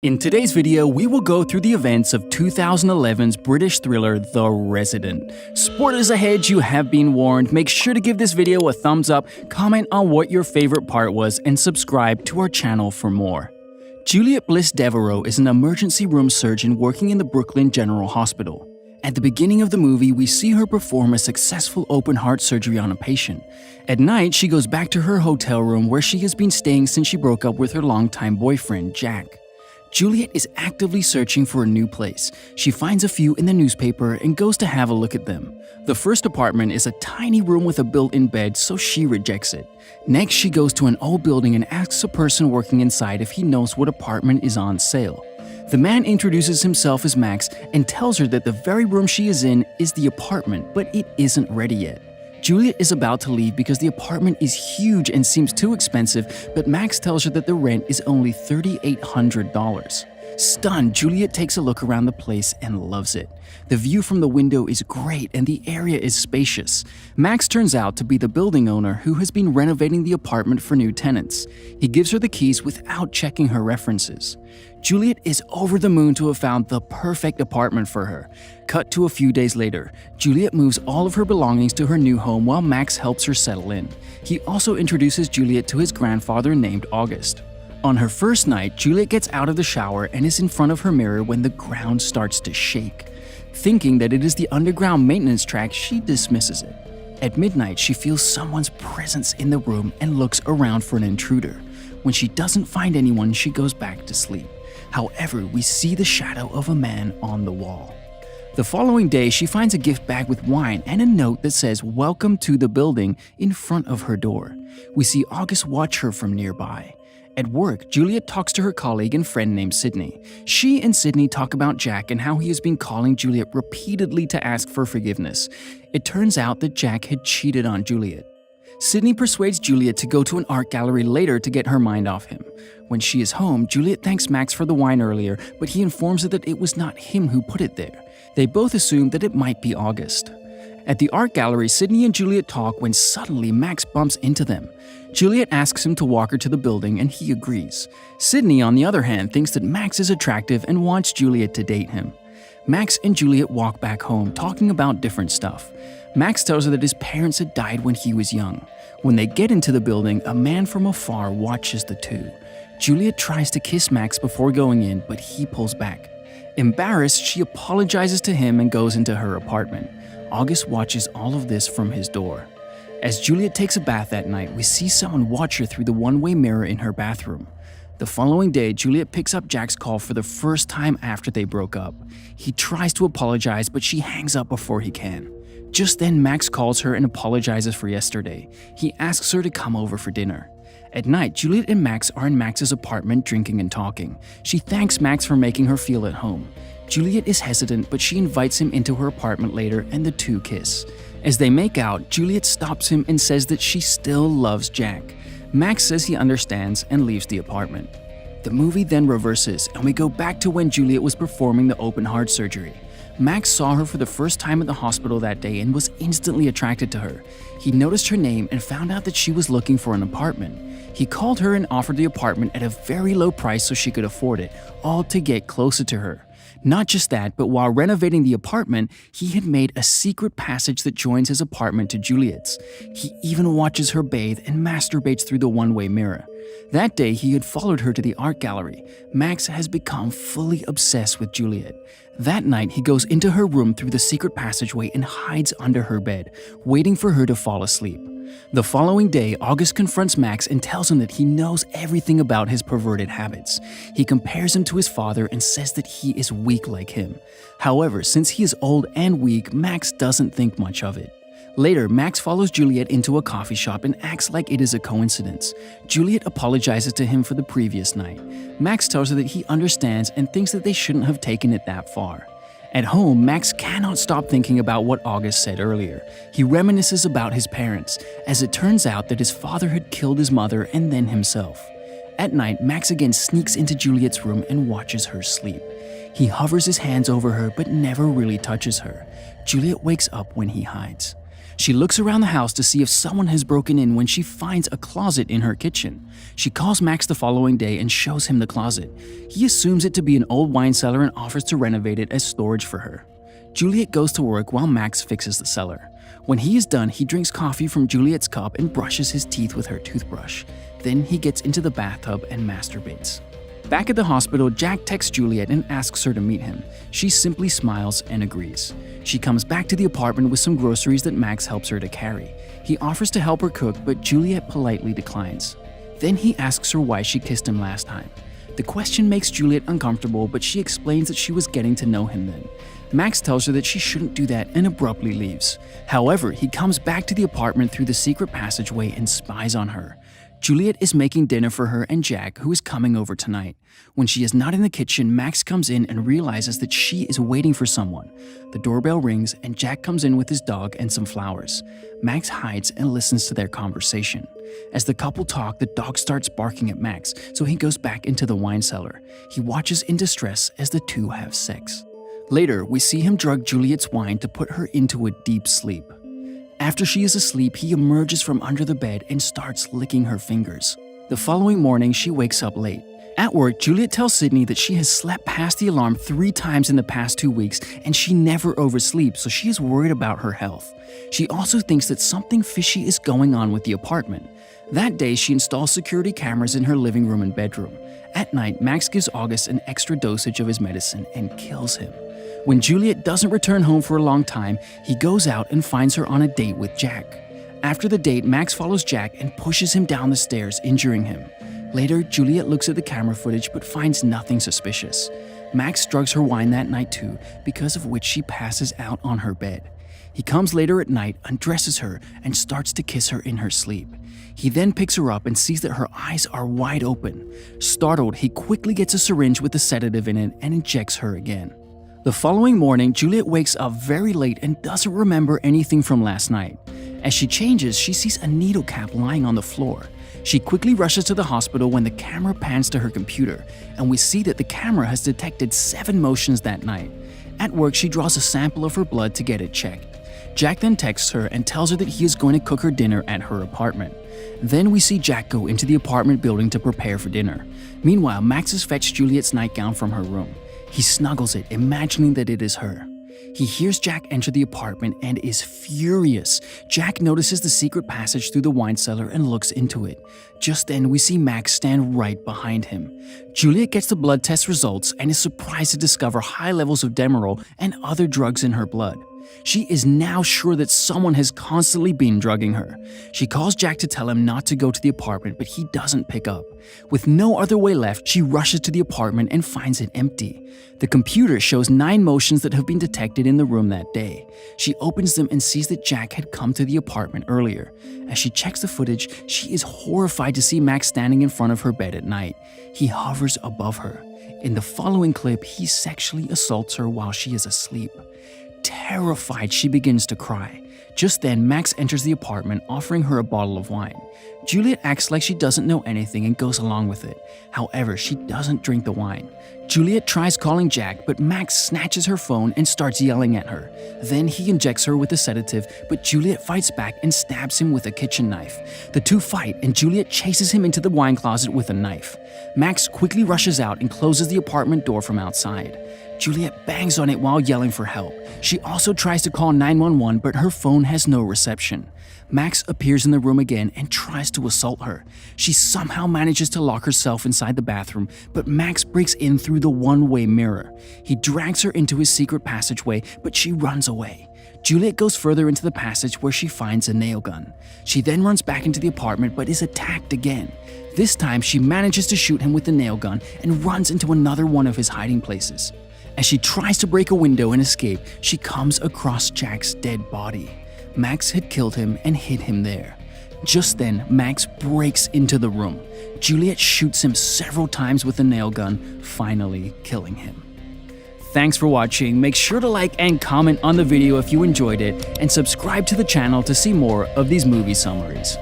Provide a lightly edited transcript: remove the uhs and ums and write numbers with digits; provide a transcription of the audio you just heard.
In today's video, we will go through the events of 2011's British thriller The Resident. Spoilers ahead, you have been warned. Make sure to give this video a thumbs up, comment on what your favorite part was, and subscribe to our channel for more. Juliet Bliss Devereaux is an emergency room surgeon working in the Brooklyn General Hospital. At the beginning of the movie, we see her perform a successful open-heart surgery on a patient. At night, she goes back to her hotel room where she has been staying since she broke up with her longtime boyfriend, Jack. Juliet is actively searching for a new place. She finds a few in the newspaper and goes to have a look at them. The first apartment is a tiny room with a built-in bed, so she rejects it. Next, she goes to an old building and asks a person working inside if he knows what apartment is on sale. The man introduces himself as Max and tells her that the very room she is in is the apartment, but it isn't ready yet. Juliet is about to leave because the apartment is huge and seems too expensive, but Max tells her that the rent is only $3,800. Stunned, Juliet takes a look around the place and loves it. The view from the window is great and the area is spacious. Max turns out to be the building owner who has been renovating the apartment for new tenants. He gives her the keys without checking her references. Juliet is over the moon to have found the perfect apartment for her. Cut to a few days later, Juliet moves all of her belongings to her new home while Max helps her settle in. He also introduces Juliet to his grandfather named August. On her first night, Juliet gets out of the shower and is in front of her mirror when the ground starts to shake. Thinking that it is the underground maintenance track, she dismisses it. At midnight, she feels someone's presence in the room and looks around for an intruder. When she doesn't find anyone, she goes back to sleep. However, we see the shadow of a man on the wall. The following day, she finds a gift bag with wine and a note that says "Welcome to the building" in front of her door. We see August watch her from nearby. At work, Juliet talks to her colleague and friend named Sydney. She and Sydney talk about Jack and how he has been calling Juliet repeatedly to ask for forgiveness. It turns out that Jack had cheated on Juliet. Sydney persuades Juliet to go to an art gallery later to get her mind off him. When she is home, Juliet thanks Max for the wine earlier, but he informs her that it was not him who put it there. They both assume that it might be August. At the art gallery, Sydney and Juliet talk when suddenly Max bumps into them. Juliet asks him to walk her to the building and he agrees. Sydney, on the other hand, thinks that Max is attractive and wants Juliet to date him. Max and Juliet walk back home, talking about different stuff. Max tells her that his parents had died when he was young. When they get into the building, a man from afar watches the two. Juliet tries to kiss Max before going in, but he pulls back. Embarrassed, she apologizes to him and goes into her apartment. August watches all of this from his door. As Juliet takes a bath that night, we see someone watch her through the one-way mirror in her bathroom. The following day, Juliet picks up Jack's call for the first time after they broke up. He tries to apologize, but she hangs up before he can. Just then, Max calls her and apologizes for yesterday. He asks her to come over for dinner. At night, Juliet and Max are in Max's apartment drinking and talking. She thanks Max for making her feel at home. Juliet is hesitant, but she invites him into her apartment later and the two kiss. As they make out, Juliet stops him and says that she still loves Jack. Max says he understands and leaves the apartment. The movie then reverses and we go back to when Juliet was performing the open heart surgery. Max saw her for the first time at the hospital that day and was instantly attracted to her. He noticed her name and found out that she was looking for an apartment. He called her and offered the apartment at a very low price so she could afford it, all to get closer to her. Not just that, but while renovating the apartment, he had made a secret passage that joins his apartment to Juliet's. He even watches her bathe and masturbates through the one-way mirror. That day, he had followed her to the art gallery. Max has become fully obsessed with Juliet. That night, he goes into her room through the secret passageway and hides under her bed, waiting for her to fall asleep. The following day, August confronts Max and tells him that he knows everything about his perverted habits. He compares him to his father and says that he is weak like him. However, since he is old and weak, Max doesn't think much of it. Later, Max follows Juliet into a coffee shop and acts like it is a coincidence. Juliet apologizes to him for the previous night. Max tells her that he understands and thinks that they shouldn't have taken it that far. At home, Max cannot stop thinking about what August said earlier. He reminisces about his parents, as it turns out that his father had killed his mother and then himself. At night, Max again sneaks into Juliet's room and watches her sleep. He hovers his hands over her but never really touches her. Juliet wakes up when he hides. She looks around the house to see if someone has broken in when she finds a closet in her kitchen. She calls Max the following day and shows him the closet. He assumes it to be an old wine cellar and offers to renovate it as storage for her. Juliet goes to work while Max fixes the cellar. When he is done, he drinks coffee from Juliet's cup and brushes his teeth with her toothbrush. Then he gets into the bathtub and masturbates. Back at the hospital, Jack texts Juliet and asks her to meet him. She simply smiles and agrees. She comes back to the apartment with some groceries that Max helps her to carry. He offers to help her cook, but Juliet politely declines. Then he asks her why she kissed him last time. The question makes Juliet uncomfortable, but she explains that she was getting to know him then. Max tells her that she shouldn't do that and abruptly leaves. However, he comes back to the apartment through the secret passageway and spies on her. Juliet is making dinner for her and Jack, who is coming over tonight. When she is not in the kitchen, Max comes in and realizes that she is waiting for someone. The doorbell rings and Jack comes in with his dog and some flowers. Max hides and listens to their conversation. As the couple talk, the dog starts barking at Max, so he goes back into the wine cellar. He watches in distress as the two have sex. Later, we see him drug Juliet's wine to put her into a deep sleep. After she is asleep, he emerges from under the bed and starts licking her fingers. The following morning, she wakes up late. At work, Juliet tells Sydney that she has slept past the alarm 3 times in the past 2 weeks and she never oversleeps, so she is worried about her health. She also thinks that something fishy is going on with the apartment. That day, she installs security cameras in her living room and bedroom. At night, Max gives August an extra dosage of his medicine and kills him. When Juliet doesn't return home for a long time, he goes out and finds her on a date with Jack. After the date, Max follows Jack and pushes him down the stairs, injuring him. Later, Juliet looks at the camera footage but finds nothing suspicious. Max drugs her wine that night too, because of which she passes out on her bed. He comes later at night, undresses her, and starts to kiss her in her sleep. He then picks her up and sees that her eyes are wide open. Startled, he quickly gets a syringe with a sedative in it and injects her again. The following morning, Juliet wakes up very late and doesn't remember anything from last night. As she changes, she sees a needle cap lying on the floor. She quickly rushes to the hospital when the camera pans to her computer, and we see that the camera has detected 7 motions that night. At work, she draws a sample of her blood to get it checked. Jack then texts her and tells her that he is going to cook her dinner at her apartment. Then we see Jack go into the apartment building to prepare for dinner. Meanwhile, Max has fetched Juliet's nightgown from her room. He snuggles it, imagining that it is her. He hears Jack enter the apartment and is furious. Jack notices the secret passage through the wine cellar and looks into it. Just then, we see Max stand right behind him. Juliet gets the blood test results and is surprised to discover high levels of Demerol and other drugs in her blood. She is now sure that someone has constantly been drugging her. She calls Jack to tell him not to go to the apartment, but he doesn't pick up. With no other way left, she rushes to the apartment and finds it empty. The computer shows 9 motions that have been detected in the room that day. She opens them and sees that Jack had come to the apartment earlier. As she checks the footage, she is horrified to see Max standing in front of her bed at night. He hovers above her. In the following clip, he sexually assaults her while she is asleep. Terrified, she begins to cry. Just then, Max enters the apartment, offering her a bottle of wine. Juliet acts like she doesn't know anything and goes along with it. However, she doesn't drink the wine. Juliet tries calling Jack, but Max snatches her phone and starts yelling at her. Then he injects her with a sedative, but Juliet fights back and stabs him with a kitchen knife. The two fight, and Juliet chases him into the wine closet with a knife. Max quickly rushes out and closes the apartment door from outside. Juliet bangs on it while yelling for help. She also tries to call 911, but her phone has no reception. Max appears in the room again and tries to assault her. She somehow manages to lock herself inside the bathroom, but Max breaks in through the one-way mirror. He drags her into his secret passageway, but she runs away. Juliet goes further into the passage where she finds a nail gun. She then runs back into the apartment but is attacked again. This time, she manages to shoot him with the nail gun and runs into another one of his hiding places. As she tries to break a window and escape, she comes across Jack's dead body. Max had killed him and hid him there. Just then, Max breaks into the room. Juliet shoots him several times with a nail gun, finally killing him. Thanks for watching. Make sure to like and comment on the video if you enjoyed it, and subscribe to the channel to see more of these movie summaries.